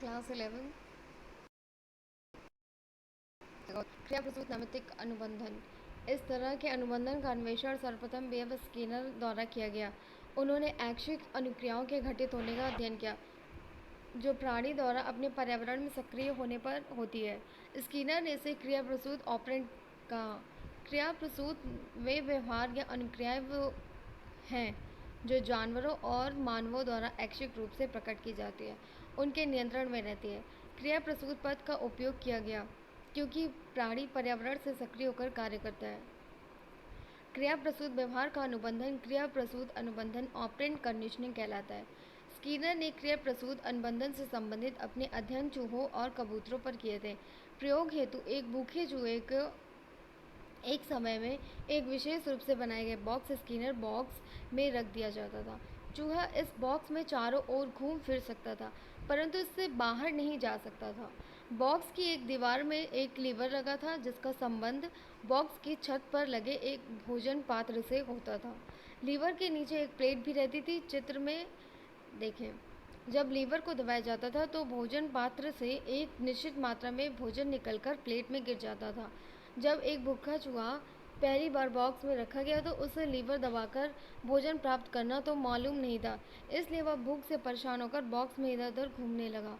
Class 11 क्रिया प्रसूत नैमित्तिक अनुबंधन। इस तरह के अनुबंधन का अन्वेषण सर्वप्रथम B.F. स्किनर द्वारा किया गया। उन्होंने ऐच्छिक अनुक्रियाओं के घटित होने का अध्ययन किया जो प्राणी द्वारा अपने पर्यावरण में सक्रिय होने पर होती है। स्किनर ने इसे क्रिया प्रसूत ऑपरेंट कहा। क्रिया प्रसूत वे व्यवहार या अनुक्रियाएं हैं जो जानवरों और मानवों द्वारा ऐच्छिक रूप से प्रकट की जाती है, उनके नियंत्रण में रहती है। क्रिया प्रसूत पद का उपयोग किया गया क्योंकि प्राणी पर्यावरण से सक्रिय होकर कार्य करता है। क्रिया प्रसूत व्यवहार का अनुबंधन क्रिया प्रसूत अनुबंधन ऑपरेंट कंडीशनिंग कहलाता है। स्किनर ने क्रिया प्रसूत अनुबंधन से संबंधित अपने अध्ययन चूहों और कबूतरों पर किए थे। प्रयोग हेतु एक भूखे चूहे को एक समय में एक विशेष रूप से बनाए गए बॉक्स स्किनर बॉक्स में रख दिया जाता था। चूहा इस बॉक्स में चारों ओर घूम फिर सकता था, परंतु इससे बाहर नहीं जा सकता था। बॉक्स की एक दीवार में एक लीवर लगा था जिसका संबंध बॉक्स की छत पर लगे एक भोजन पात्र से होता था। लीवर के नीचे एक प्लेट भी रहती थी। चित्र में देखें। जब लीवर को दबाया जाता था तो भोजन पात्र से एक निश्चित मात्रा में भोजन निकलकर प्लेट में गिर जाता था। जब एक भूखा चूहा पहली बार बॉक्स में रखा गया तो उसे लीवर दबाकर भोजन प्राप्त करना तो मालूम नहीं था, इसलिए वह भूख से परेशान होकर बॉक्स में इधर उधर घूमने लगा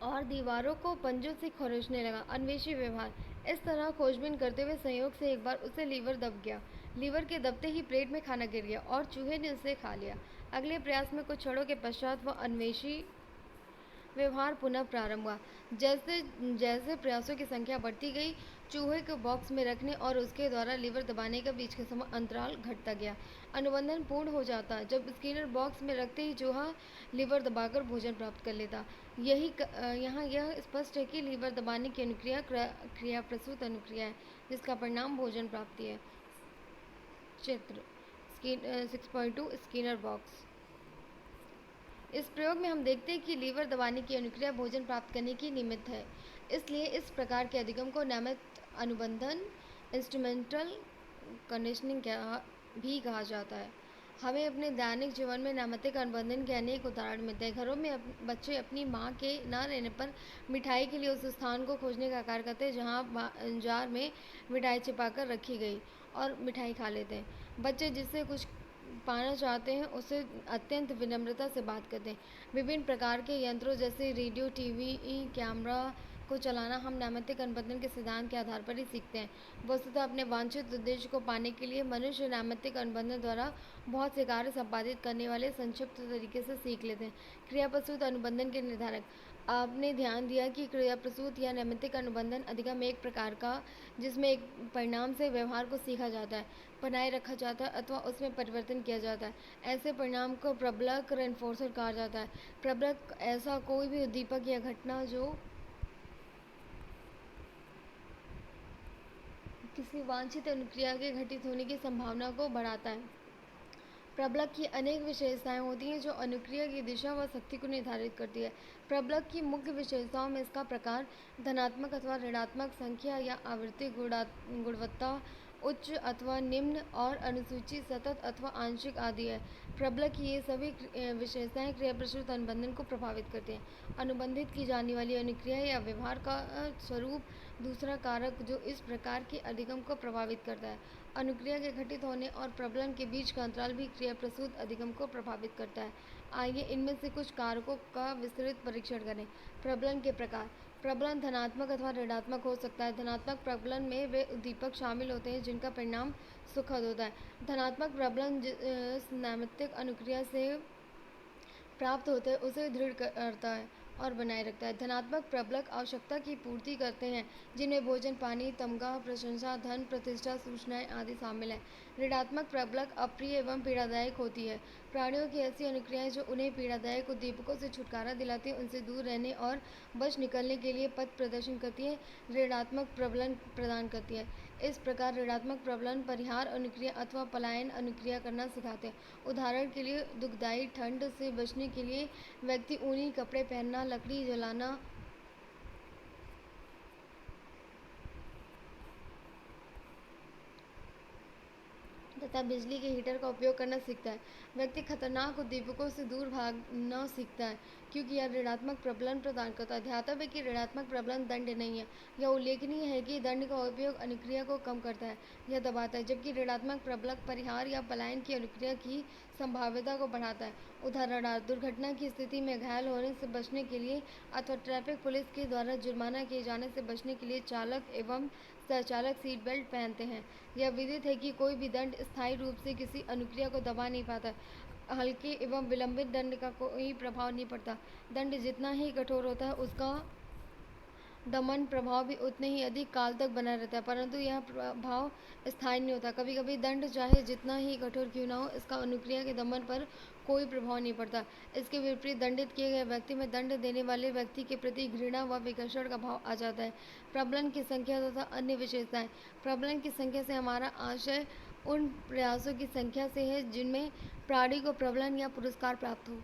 और दीवारों को पंजों से खरोंचने लगा। अन्वेषी व्यवहार। इस तरह खोजबीन करते हुए संयोग से एक बार उसे लीवर दब गया। लीवर के दबते ही प्लेट में खाना गिर गया और चूहे ने उसे खा लिया। अगले प्रयास में कुछ क्षणों के पश्चात वह अन्वेषी व्यवहार पुनः प्रारंभ हुआ। जैसे जैसे प्रयासों की संख्या बढ़ती गई, चूहे को बॉक्स में रखने और उसके द्वारा लीवर दबाने के बीच का समय अंतराल घटता गया। अनुबंधन पूर्ण हो जाता जब स्किनर बॉक्स में रखते ही चूहा लीवर दबाकर भोजन प्राप्त कर लेता। यहाँ यह स्पष्ट है कि लीवर दबाने की अनुक्रिया क्रिया प्रसूत अनुक्रिया है जिसका परिणाम भोजन प्राप्ति है। चित्र 6.2 स्किनर बॉक्स। इस प्रयोग में हम देखते हैं कि लीवर दबाने की अनुक्रिया भोजन प्राप्त करने की निमित्त है, इसलिए इस प्रकार के अधिगम को नैमित्त अनुबंधन इंस्ट्रूमेंटल कंडीशनिंग भी कहा जाता है। हमें अपने दैनिक जीवन में नैमित्तिक अनुबंधन के अनेक उदाहरण मिलते हैं। घरों में बच्चे अपनी माँ के न रहने पर मिठाई के लिए उस स्थान को खोजने का कार्य करते हैं जहाँ जार में मिठाई छिपाकर रखी गई और मिठाई खा लेते हैं। बच्चे जिससे कुछ पाना चाहते हैं उसे अत्यंत विनम्रता से बात करते हैं। विभिन्न प्रकार के यंत्रों जैसे रेडियो, टीवी, कैमरा को चलाना हम नैमित्तिक अनुबंधन के सिद्धांत के आधार पर ही सीखते हैं। वस्तुतः अपने वांछित उद्देश्य को पाने के लिए मनुष्य नैमित्तिक अनुबंधन द्वारा बहुत से कार्य संपादित करने वाले संक्षिप्त तरीके से सीख लेते हैं। क्रिया प्रसूत अनुबंधन के निर्धारक। आपने ध्यान दिया कि क्रिया प्रसूत या नैमित्तिक अनुबंधन अधिगम एक प्रकार का जिसमें एक परिणाम से व्यवहार को सीखा जाता है, बनाए रखा जाता है अथवा उसमें परिवर्तन किया जाता है। ऐसे परिणाम को प्रबलक रेनफोर्सर कहा जाता है। प्रबलक ऐसा कोई भी उद्दीपक या घटना जो किसी वांछित अनुक्रिया के घटित होने की संभावना को बढ़ाता है। प्रबलक की अनेक विशेषताएं होती हैं जो अनुक्रिया की दिशा व शक्ति को निर्धारित करती है। प्रबलक की मुख्य विशेषताओं में इसका प्रकार, धनात्मक अथवा ऋणात्मक संख्या या आवृत्ति, गुणवत्ता, उच्च अथवा निम्न और अनुसूची, सतत अथवा आंशिक आदि है। प्रबलक की ये सभी विशेषताएं क्रिया प्रसूत अनुबंधन को प्रभावित करती हैं। अनुबंधित की जाने वाली अनुक्रिया या व्यवहार का स्वरूप दूसरा कारक जो इस प्रकार के अधिगम को प्रभावित करता है। अनुक्रिया के घटित होने और प्रबलन के बीच का अंतराल भी क्रिया प्रसूत अधिगम को प्रभावित करता है। आइए इनमें से कुछ कारकों का विस्तृत परीक्षण करें। प्रबलन के प्रकार। प्रबलन धनात्मक अथवा ऋणात्मक हो सकता है। धनात्मक प्रबलन में वे उद्दीपक शामिल होते हैं जिनका परिणाम सुखद होता है। धनात्मक प्रबलन जिस नैमित्तिक अनुक्रिया से प्राप्त होते हैं उसे दृढ़ करता है और बनाए रखता है। धनात्मक प्रबलक आवश्यकता की पूर्ति करते हैं जिनमें भोजन, पानी, तमगा, प्रशंसा, धन, प्रतिष्ठा, सूचनाएं आदि शामिल हैं। ऋणात्मक प्रबलक अप्रिय एवं पीड़ादायक होती है। प्राणियों की ऐसी अनुक्रियाएं जो उन्हें पीड़ादायक उद्दीपकों से छुटकारा दिलाती हैं उनसे दूर रहने और बच निकलने के लिए पथ प्रदर्शन करती हैं, ऋणात्मक प्रबलन प्रदान करती है। इस प्रकार ऋणात्मक प्रबलन परिहार अनुक्रिया अथवा पलायन अनुक्रिया करना सिखाते हैं। उदाहरण के लिए दुखदायी ठंड से बचने के लिए व्यक्ति ऊनी कपड़े पहनना, लकड़ी जलाना, तथा बिजली के हीटर का उपयोग करना सीखता है। व्यक्ति खतरनाक उद्दीपकों से दूर भागना सीखता है, क्योंकि यह ऋणात्मक प्रबलन प्रदान करता है। ध्यातव्य कि ऋणात्मक प्रबलन दंड नहीं है। यह उल्लेखनीय है कि दंड का उपयोग अनुक्रिया को कम करता है या दबाता है, जबकि ऋणात्मक प्रबलक परिहार या पलायन की अनुक्रिया की संभाव्यता को बढ़ाता है। उदाहरणार्थ, दुर्घटना की स्थिति में घायल होने से बचने के लिए अथवा ट्रैफिक पुलिस के द्वारा जुर्माना किए जाने से बचने के लिए चालक एवं सहचालक सीट बेल्ट पहनते हैं। यह विदित है कि कोई भी दंड स्थायी रूप से किसी अनुक्रिया को दबा नहीं पाता। हल्के एवं विलंबित दंड का कोई प्रभाव नहीं पड़ता। दंड जितना ही कठोर होता है, उसका दमन प्रभाव भी उतने ही अधिक काल तक बना रहता है, परंतु यह प्रभाव स्थायी नहीं होता। कभी कभी दंड चाहे जितना ही कठोर क्यों ना हो, इसका अनुक्रिया के दमन पर कोई प्रभाव नहीं पड़ता। इसके विपरीत दंडित किए गए व्यक्ति में दंड देने वाले व्यक्ति के प्रति घृणा व विकर्षण का भाव आ जाता है। प्रबलन की संख्या तथा अन्य विशेषताएं। प्रबलन की संख्या से हमारा आशय उन प्रयासों की संख्या से है जिनमें प्राणी को प्रबलन या पुरस्कार प्राप्त हो।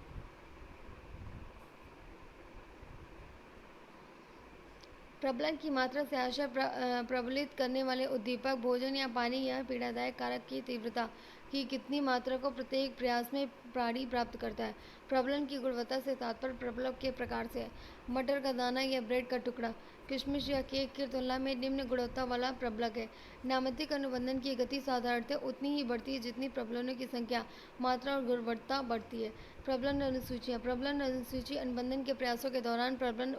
प्रबलन की मात्रा से आशय प्रबलित करने वाले उद्दीपक, भोजन या पानी या पीड़ादायक कारक की तीव्रता की कितनी मात्रा को प्रत्येक प्रयास में प्राणी प्राप्त करता है। प्रबलन की गुणवत्ता से तात्पर्य प्रबलक के प्रकार से है। मटर का दाना या ब्रेड का टुकड़ा, किशमिश या केक की तुलना में निम्न गुणवत्ता वाला प्रबलक है। नामितिक अनुबंधन की गति साधारणतः उतनी ही बढ़ती है जितनी प्रबलनों की संख्या, मात्रा और गुणवत्ता बढ़ती है। प्रबलन अनुसूचियाँ। प्रबलन अनुसूची अनुबंधन के प्रयासों के दौरान प्रबलन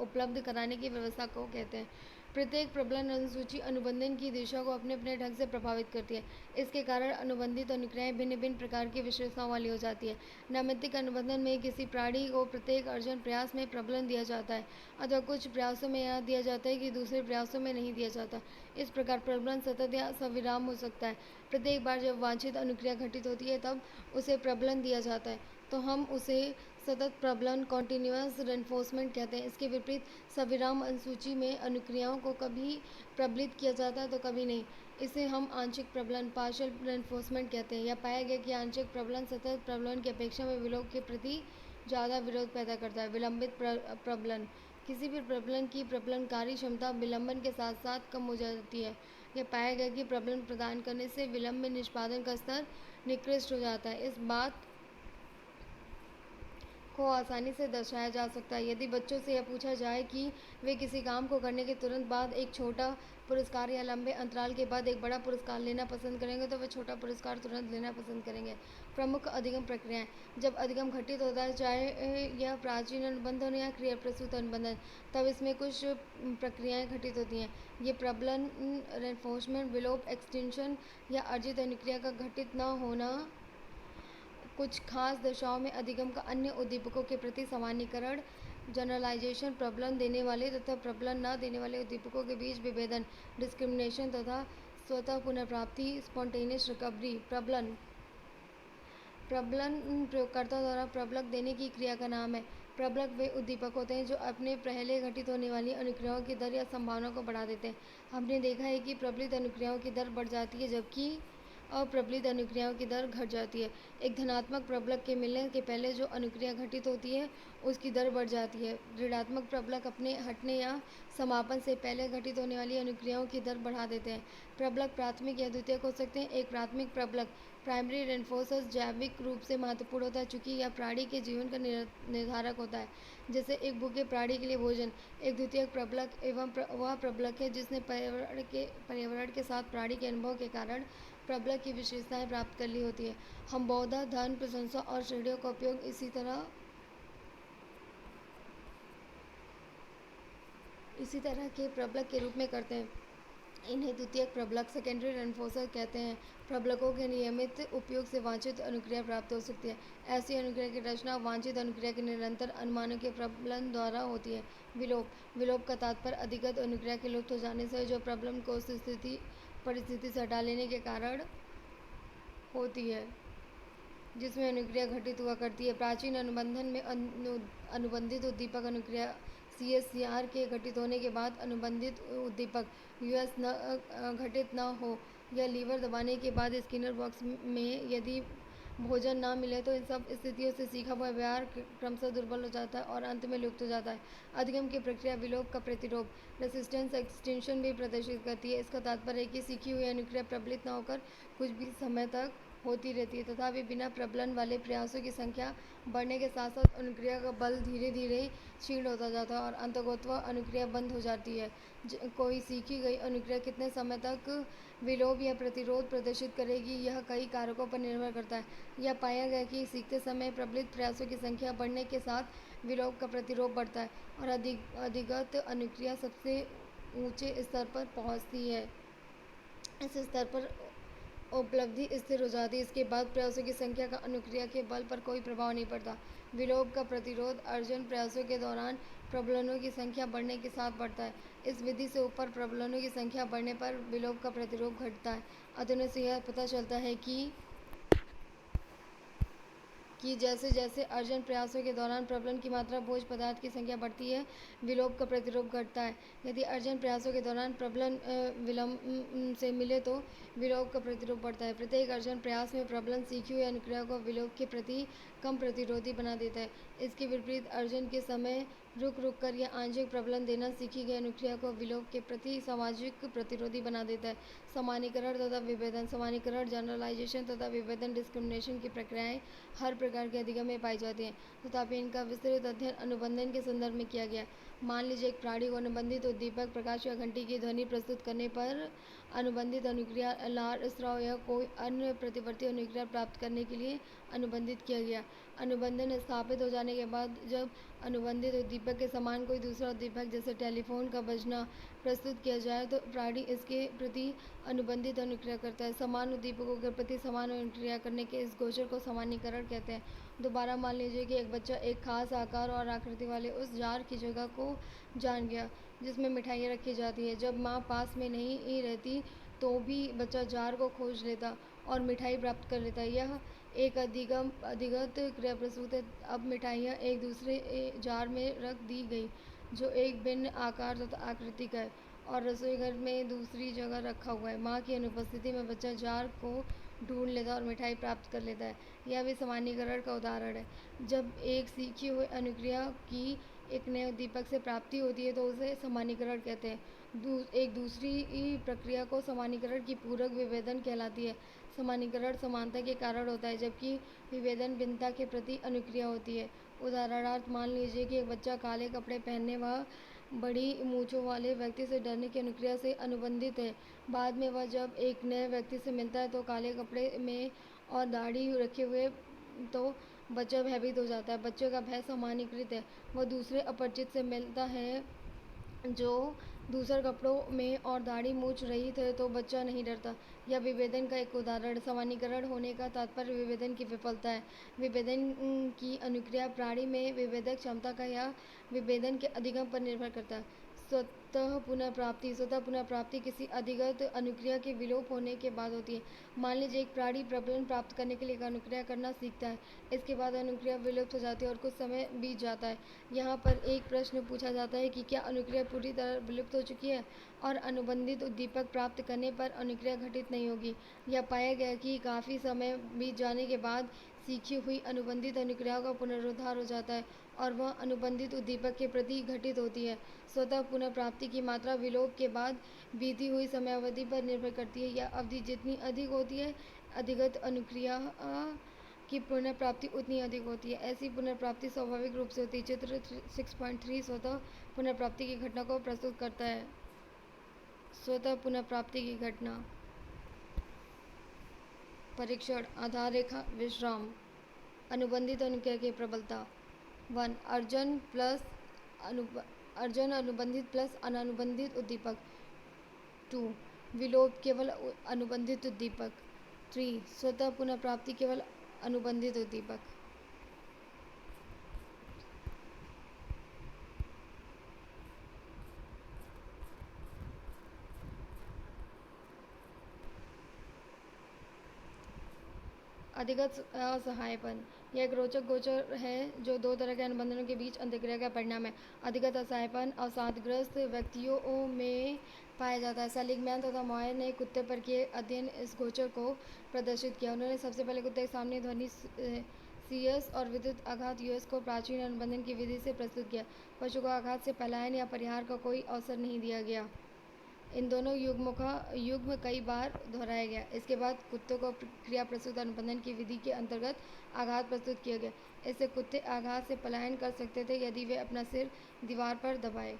उपलब्ध कराने की व्यवस्था को कहते हैं। प्रत्येक प्रबलन अनुसूची अनुबंधन की दिशा को अपने अपने ढंग से प्रभावित करती है। इसके कारण अनुबंधित अनुक्रियाएं भिन्न भिन्न प्रकार की विशेषताओं वाली हो जाती है। नैमित्तिक अनुबंधन में किसी प्राणी को प्रत्येक अर्जन प्रयास में प्रबलन दिया जाता है, अथवा कुछ प्रयासों में यह दिया जाता है कि दूसरे प्रयासों में नहीं दिया जाता। इस प्रकार प्रबलन सतत या सविराम हो सकता है। प्रत्येक बार जब वांछित अनुक्रिया घटित होती है, तब उसे प्रबलन दिया जाता है, तो हम उसे सतत प्रबलन कॉन्टिन्यूअस रेनफोर्समेंट कहते हैं। इसके विपरीत सविराम अनुसूची में अनुक्रियाओं को कभी प्रबलित किया जाता है तो कभी नहीं। इसे हम आंशिक प्रबलन पार्शियल रेनफोर्समेंट कहते हैं। यह पाया गया कि आंशिक प्रबलन सतत प्रबलन की अपेक्षा में विलोप के प्रति ज़्यादा विरोध पैदा करता है। विलंबित प्रबलन। किसी भी प्रबलन की प्रबलनकारी क्षमता विलंबन के साथ साथ कम हो जाती है। यह पाया गया कि प्रबलन प्रदान करने से विलंब में निष्पादन का स्तर निकृष्ट हो जाता है। इस बात को आसानी से दर्शाया जा सकता है। यदि बच्चों से यह पूछा जाए कि वे किसी काम को करने के तुरंत बाद एक छोटा पुरस्कार या लंबे अंतराल के बाद एक बड़ा पुरस्कार लेना पसंद करेंगे, तो वे छोटा पुरस्कार तुरंत लेना पसंद करेंगे। प्रमुख अधिगम प्रक्रियाएं। जब अधिगम घटित होता है, चाहे यह प्राचीन अनुबंधन या क्रिया प्रसूत अनुबंधन, तब इसमें कुछ प्रक्रियाएं घटित होती हैं। ये प्रबलन, रेनफोर्समेंट, विलोप, एक्सटेंशन या अर्जित अनुक्रिया का घटित न होना, कुछ खास दशाओं में अधिगम का अन्य उद्दीपकों के प्रति सामान्यीकरण, जनरलाइजेशन, प्रबलन देने वाले तथा प्रबलन न देने वाले उद्दीपकों के बीच विभेदन, डिस्क्रिमिनेशन तथा स्वतः पुनर्प्राप्ति, स्पॉन्टेनियस रिकवरी। प्रबलन प्रयोगकर्ता द्वारा प्रबलक देने की क्रिया का नाम है। प्रबलक वे उद्दीपक होते हैं जो अपने पहले घटित होने वाली अनुक्रियाओं की दर या संभावना को बढ़ा देते हैं। हमने देखा है कि प्रबलित अनुक्रियाओं की दर बढ़ जाती है, जबकि अप्रबलित अनुक्रियाओं की दर घट जाती है। एक धनात्मक प्रबलक के मिलने के पहले जो अनुक्रिया घटित होती है, उसकी दर बढ़ जाती है। ऋणात्मक प्रबलक अपने हटने या समापन से पहले घटित होने वाली अनुक्रियाओं की दर बढ़ा देते हैं। प्रबलक प्राथमिक या द्वितीयक हो सकते हैं। एक प्राथमिक प्रबलक प्राइमरी रेनफोर्सर जैविक रूप से महत्वपूर्ण होता है, चूँकि यह प्राणी के जीवन का निर्धारक होता है, जैसे एक भूखे प्राणी के लिए भोजन। एक द्वितीयक प्रबलक एवं वह प्रबलक है जिसने पर्यावरण के साथ प्राणी के अनुभव के कारण प्रबलक की विशेषताएं प्राप्त कर ली होती है। हम बहुधा धन, प्रशंसा और श्रेणियों का उपयोग इसी तरह के प्रबलक के रूप में करते हैं। इन्हें द्वितीयक प्रबलक, सेकेंडरी रेनफोर्सर कहते हैं। प्रबलकों के नियमित उपयोग से वांछित अनुक्रिया प्राप्त हो सकती है। ऐसी अनुक्रिया की रचना वांछित अनुक्रिया के निरंतर अनुमानों के प्रबलन द्वारा होती है। विलोप। विलोप का तात्पर्य अधिगत अनुक्रिया के लुप्त हो जाने से, जो प्रबलन को परिस्थिति से हटा लेने के कारण होती है, जिसमें अनुक्रिया घटित हुआ करती है। प्राचीन अनुबंधन में अनुबंधित उद्दीपक अनुक्रिया CSCR के घटित होने के बाद अनुबंधित उद्दीपक US घटित न हो, या लीवर दबाने के बाद स्किनर बॉक्स में यदि भोजन ना मिले तो इन सब स्थितियों से सीखा हुआ व्यवहार क्रमशः दुर्बल हो जाता है और अंत में लुप्त हो जाता है। अधिगम की प्रक्रिया विलोप का प्रतिरोध रेसिस्टेंस एक्सटेंशन भी प्रदर्शित करती है। इसका तात्पर्य है कि सीखी हुई अनुक्रिया प्रबलित न होकर कुछ भी समय तक होती रहती है, तथापि बिना प्रबलन वाले प्रयासों की संख्या बढ़ने के साथ साथ अनुक्रिया का बल धीरे धीरे क्षीण होता जाता है और अंततः अनुक्रिया बंद हो जाती है। कोई सीखी गई अनुक्रिया कितने समय तक विलोप या प्रतिरोध प्रदर्शित करेगी, यह कई कारकों पर निर्भर करता है। यह पाया गया कि सीखते समय प्रबलित प्रयासों की संख्या बढ़ने के साथ विलोप का प्रतिरोध बढ़ता है और अधिगत अनुक्रिया सबसे ऊंचे स्तर पर पहुंचती है। इस स्तर पर उपलब्धि स्थिर हो जाती है। इसके बाद प्रयासों की संख्या का अनुक्रिया के बल पर कोई प्रभाव नहीं पड़ता। विलोप का प्रतिरोध अर्जन प्रयासों के दौरान प्रबलनों की संख्या बढ़ने के साथ बढ़ता है। इस विधि से ऊपर प्रबलनों की संख्या बढ़ने पर विलोप का प्रतिरोध घटता है। अध्ययनों से यह पता चलता है कि जैसे जैसे अर्जन प्रयासों के दौरान प्रबलन की मात्रा भोज पदार्थ की संख्या बढ़ती है, विलोप का प्रतिरोध घटता है। यदि अर्जन प्रयासों के दौरान प्रबलन विलंब से मिले तो विलोप का प्रतिरोध बढ़ता है। प्रत्येक अर्जन प्रयास में प्रबलन सीखी हुई अनुक्रिया को विलोप के प्रति कम प्रतिरोधी बना देता है। इसके विपरीत अर्जन के समय रुक रुक कर या आंशिक प्रबलन देना सीखी गई अनुक्रिया को विलोप के प्रति सामाजिक प्रतिरोधी बना देता है। सामान्यीकरण तथा विभेदन सामान्यीकरण जनरलाइजेशन तथा विभेदन डिस्क्रिमिनेशन की प्रक्रियाएं हर प्रकार के अधिगम में पाई जाती हैं, तथापि इनका विस्तृत अध्ययन अनुबंधन के संदर्भ में किया गया। मान लीजिए एक प्राणी को अनुबंधित उद्दीपक प्रकाश या घंटी की ध्वनि प्रस्तुत करने पर अनुबंधित अनुक्रिया लार स्राव या कोई अन्य प्रतिवर्ती अनुक्रिया प्राप्त करने के लिए अनुबंधित किया गया। अनुबंधन स्थापित हो जाने के बाद जब अनुबंधित उद्दीपक के समान कोई दूसरा उद्दीपक जैसे टेलीफोन का बजना प्रस्तुत किया जाए तो प्राणी इसके प्रति अनुबंधित अनुक्रिया करता है। समान उद्दीपकों के प्रति समान अनुक्रिया करने के इस गोचर को सामान्यीकरण कहते हैं। दोबारा मान लीजिए कि एक बच्चा एक खास आकार और आकृति वाले उस जार की जगह को जान गया जिसमें मिठाइयाँ रखी जाती है। जब माँ पास में नहीं रहती तो भी बच्चा जार को खोज लेता और मिठाई प्राप्त कर लेता। यह एक अधिगत क्रिया प्रस्तुत है। अब मिठाइयाँ एक दूसरे जार में रख दी गई जो एक भिन्न आकार तथा आकृति का है और रसोई घर में दूसरी जगह रखा हुआ है। माँ की अनुपस्थिति में बच्चा जार को ढूंढ लेता और मिठाई प्राप्त कर लेता है। यह भी सामान्यीकरण का उदाहरण है। जब एक सीखी हुई अनुक्रिया की एक नए उद्दीपक से प्राप्ति होती है तो उसे सामान्यीकरण कहते हैं। एक दूसरी प्रक्रिया को सामान्यीकरण की पूरक विभेदन कहलाती है। सामान्यीकरण समानता के कारण होता है जबकि विभेदन भिन्नता के प्रति अनुक्रिया होती है। उदाहरणार्थ मान लीजिए कि एक बच्चा काले कपड़े पहनने व बड़ी मूंछों वाले व्यक्ति से डरने की अनुक्रिया से अनुबंधित है। बाद में वह जब एक नए व्यक्ति से मिलता है तो काले कपड़े में और दाढ़ी रखे हुए तो बच्चा भयभीत हो जाता है। बच्चे का भय सामान्यीकृत है। वह दूसरे अपरिचित से मिलता है जो दूसरे कपड़ों में और दाढ़ी मूछ रही थे तो बच्चा नहीं डरता। यह विभेदन का एक उदाहरण। सामान्यीकरण होने का तात्पर्य विभेदन की विफलता है। विभेदन की अनुक्रिया प्राणी में विभेदक क्षमता का या विभेदन के अधिगम पर निर्भर करता है। स्वतः पुनर्प्राप्ति किसी अधिगत अनुक्रिया के विलोप होने के बाद होती है। मान लीजिए एक प्राणी प्रबलन प्राप्त करने के लिए एक अनुक्रिया करना सीखता है। इसके बाद अनुक्रिया विलुप्त हो जाती है और कुछ समय बीत जाता है। यहाँ पर एक प्रश्न पूछा जाता है कि क्या अनुक्रिया पूरी तरह विलुप्त हो चुकी है और अनुबंधित उद्दीपक प्राप्त करने पर अनुक्रिया घटित नहीं होगी। यह पाया गया कि काफ़ी समय बीत जाने के बाद सीखी हुई अनुबंधित अनुक्रियाओं का पुनरुद्धार हो जाता है और वह अनुबंधित उद्दीपक के प्रति घटित होती है। स्वतः पुनर्प्राप्ति की मात्रा विलोप के बाद बीती हुई समयावधि पर निर्भर करती है। यह अवधि जितनी अधिक होती है अधिगत अनुक्रिया की पुनर्प्राप्ति उतनी अधिक होती है। ऐसी पुनर्प्राप्ति स्वाभाविक रूप से होती है। चित्र 6.3 स्वतः पुनर्प्राप्ति की घटना को प्रस्तुत करता है। स्वतः पुनर्प्राप्ति की घटना परीक्षण आधार रेखा विश्राम अनुबंधित अनुक्रिया की प्रबलता 1 अर्जन अनुबंधित प्लस अनानुबंधित उद्दीपक 2 विलोप केवल अनुबंधित उद्दीपक 3 स्वतः पुनर्प्राप्ति केवल अनुबंधित उद्दीपक। अधिगत असहायपन। यह एक रोचक गोचर है जो दो तरह के अनुबंधों के बीच अंतःक्रिया का परिणाम है। अधिगत असहायपन अवसादग्रस्त व्यक्तियों में पाया जाता है। सेलिगमैन तथा मॉयर ने कुत्ते पर किए अध्ययन इस गोचर को प्रदर्शित किया। उन्होंने सबसे पहले कुत्ते के सामने ध्वनि सीएस और विद्युत आघात यूएस को प्राचीन अनुबंधन की विधि से प्रस्तुत किया। पशु को आघात से पलायन या परिहार का कोई अवसर नहीं दिया गया। इन दोनों युग्म कई बार दोहराया गया। इसके बाद कुत्तों को क्रिया प्रस्तुत अनुबंधन की विधि के अंतर्गत आघात प्रस्तुत किया गया। इससे कुत्ते आघात से पलायन कर सकते थे यदि वे अपना सिर दीवार पर दबाए।